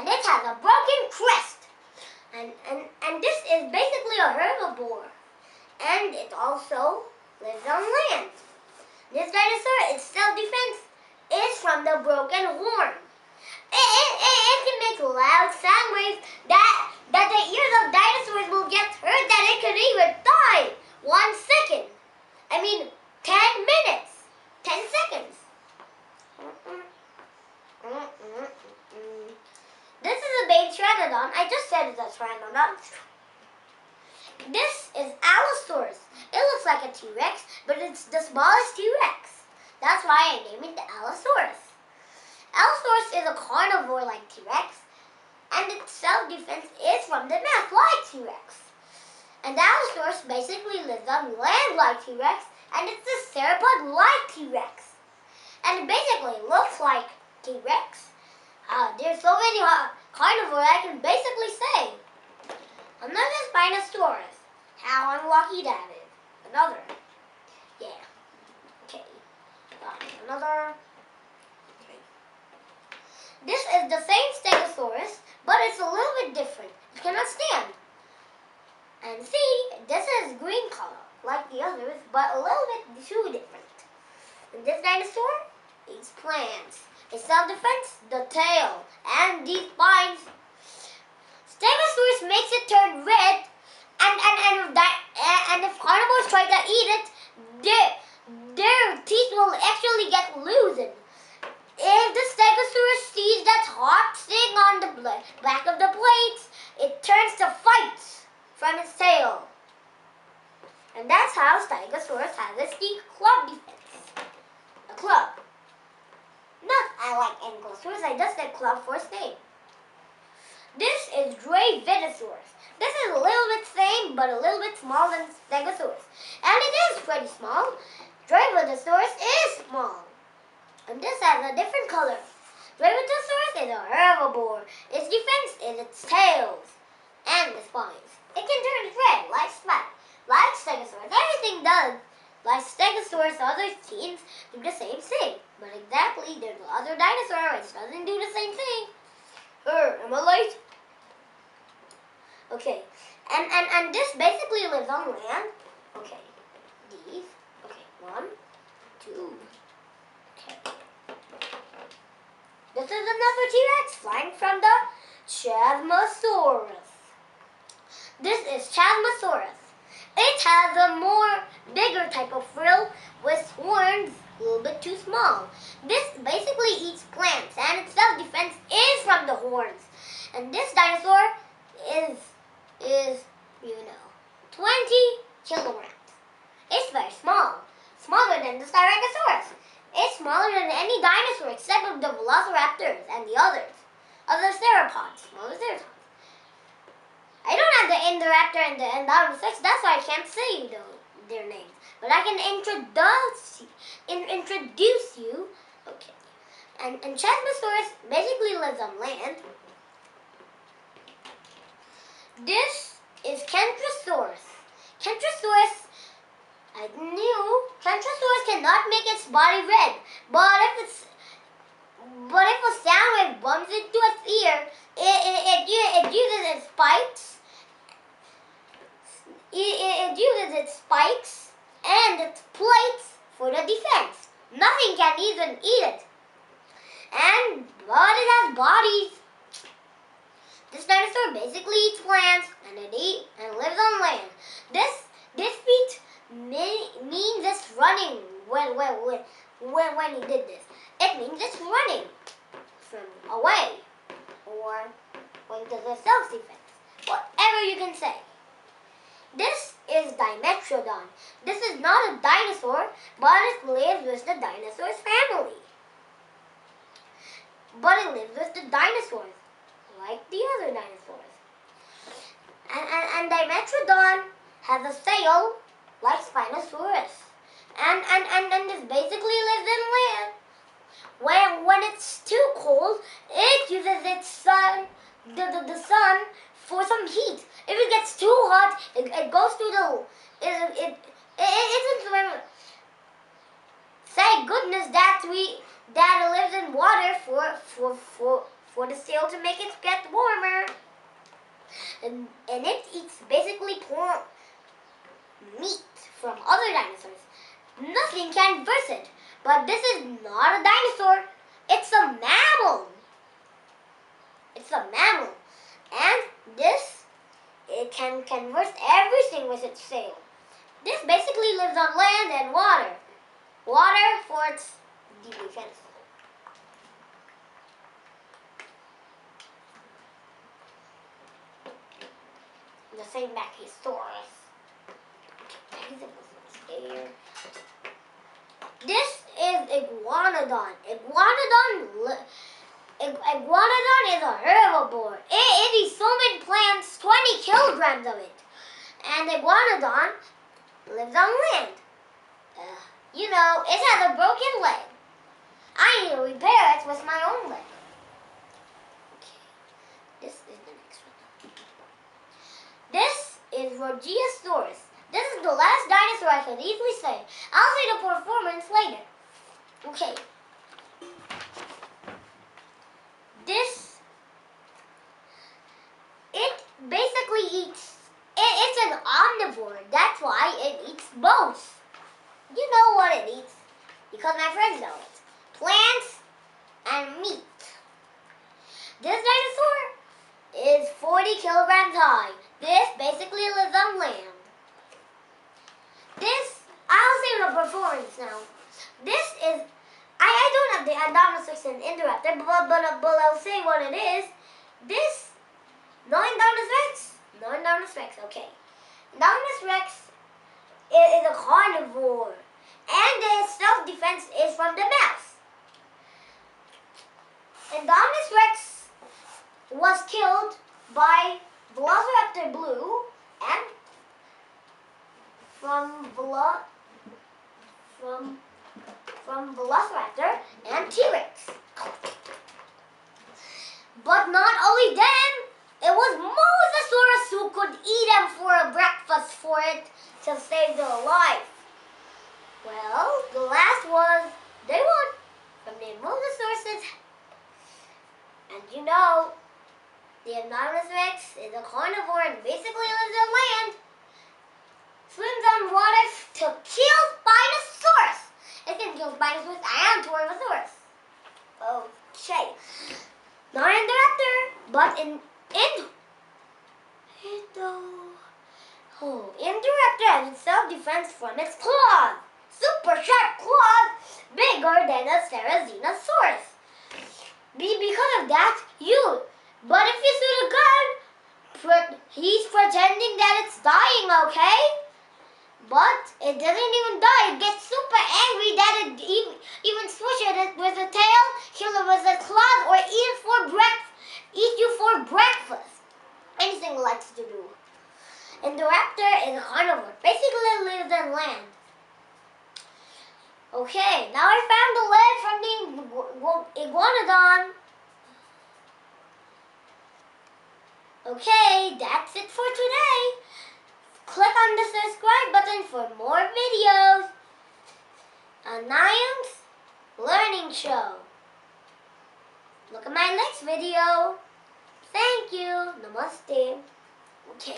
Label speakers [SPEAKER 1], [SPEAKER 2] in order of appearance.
[SPEAKER 1] and it has a broken crest. And this is basically a herbivore, and it also lives on land. This dinosaur, its self-defense is from the broken horn. It can make loud sound waves that the ears of dinosaurs will get hurt, that it could even die 1 second. I mean, 10 minutes, 10 seconds. This is a baby pteranodon. I just said it's a pteranodon. This is Allosaurus. It looks like a T-Rex, but it's the smallest T-Rex. That's why I named it the Allosaurus. Allosaurus is a carnivore like T-Rex, and its self-defense is from the mouth like T-Rex. And the Allosaurus basically lives on land like T-Rex, and it's a theropod like T-Rex. And it basically looks like T-Rex. There's so many carnivores I can basically say. Another Spinosaurus. How unlucky that is. Another. Yeah. Okay. Another. Okay. This is the same Stegosaurus, but it's a little bit different. It cannot stand. And see, this is green color, like the others, but a little bit too different. And this dinosaur eats plants. Its self-defense, the tail, and these spines. Stegosaurus makes it turn red, and if carnivores try to eat it, their teeth will actually get loosened. If the Stegosaurus sees that hot thing on the back of the plates, it turns to fight from its tail. And that's how Stegosaurus has its club defense. A club. Not I like Ankylosaurus, I just said club for its name. This is Dravitosaurus. This is a little bit same, but a little bit smaller than Stegosaurus. And it is pretty small. Dravitosaurus is small. And this has a different color. Dravitosaurus is a herbivore. Its defense is its tails and the spines. It can turn red like Stegosaurus. Everything does. Like Stegosaurus, other teams do the same thing. But exactly, there's other dinosaur which doesn't do the same thing. Am I late? Okay. And this basically lives on land. Okay. These. Okay. 1, 2. Okay. This is another T-Rex flying from the Chasmosaurus. This is Chasmosaurus. It has a more bigger type of frill with horns a little bit too small. This basically eats plants, and its self-defense is from the horns. And this dinosaur is 20 kilograms. It's very small, smaller than the Styracosaurus. It's smaller than any dinosaur except for the velociraptors and the other theropods, smaller theropods. I don't have the Indoraptor and the Endoraptor, that's why I can't say their names. But I can introduce you. Okay. And Chasmosaurus basically lives on land. This is Kentrosaurus. Kentrosaurus, I knew Kentrosaurus cannot make its body red, but if a sound wave bumps into its ear, it uses its spikes. It uses its spikes and its plates for the defense. Nothing can even eat it. But it has bodies. This dinosaur basically eats plants and lives on land. This feat means it's running when he did this. It means it's running from away or when there's a self-defense. Whatever you can say. This is Dimetrodon. This is not a dinosaur, but it lives with the dinosaurs family. But it lives with the dinosaurs, like the other dinosaurs. And Dimetrodon has a tail like Spinosaurus. And this basically lives in land. When it's too cold, it uses its sun, the sun for some heat. If it gets too hot, it goes through the. It isn't. Thank goodness that it lives in water for the sail to make it get warmer. And it eats basically meat from other dinosaurs. Nothing can verse it. But this is not a dinosaur. It's a mammal. It's a mammal. And it can converse everything with its sail. This basically lives on land and water. Water for its defense. The same Brachiosaurus. This is Iguanodon. Iguanodon is a herbivore. It eats so many plants, 20 kilograms of it. And Iguanodon lives on land. You know, it has a broken leg. I need to repair it with my own leg. Okay, this is the next one. This is Rodriguez. This is the last dinosaur I can easily say. I'll say the performance later. Okay. It basically eats, it's an omnivore. That's why it eats both. You know what it eats, because my friends know it. Plants and meat. This dinosaur is 40 kilograms high. This basically lives on land. I'll say the performance now. This is, I don't have the Dinosaurs and Indoraptor, but I'll say what it is. This, Dinosaurus Rex, okay. Dinosaurus Rex is a carnivore, and its self-defense is from the mouse. And Dinosaurus Rex was killed by Velociraptor Blue and from Velociraptor and T-Rex. But not only them, it was Mosasaurus who could eat them for a breakfast for it to save their life. Well, the last was, they won from the Mosasaurus. And you know, the Dinosaurus Rex is a carnivore and basically lives on land. Swims on water to kill Spinosaurus. It can kill Spinosaurus and Torvosaurus. Okay. Not in the raptor, but in the raptor has self-defense from its claws. Super sharp claws, bigger than a Therizinosaurus. Because of that, but if you shoot a gun, he's pretending that it's dying, okay? But it doesn't even die. It gets super angry that it even swishes it with a tail, kill it with a claws, or eat you for breakfast. Anything it likes to do. And the raptor is a carnivore. Basically lives on land. Okay, now I found the leg from the Iguanodon. Okay, that's it for today. Click on the subscribe button for more videos. Anayam's Learning Show. Look at my next video. Thank you. Namaste. Okay.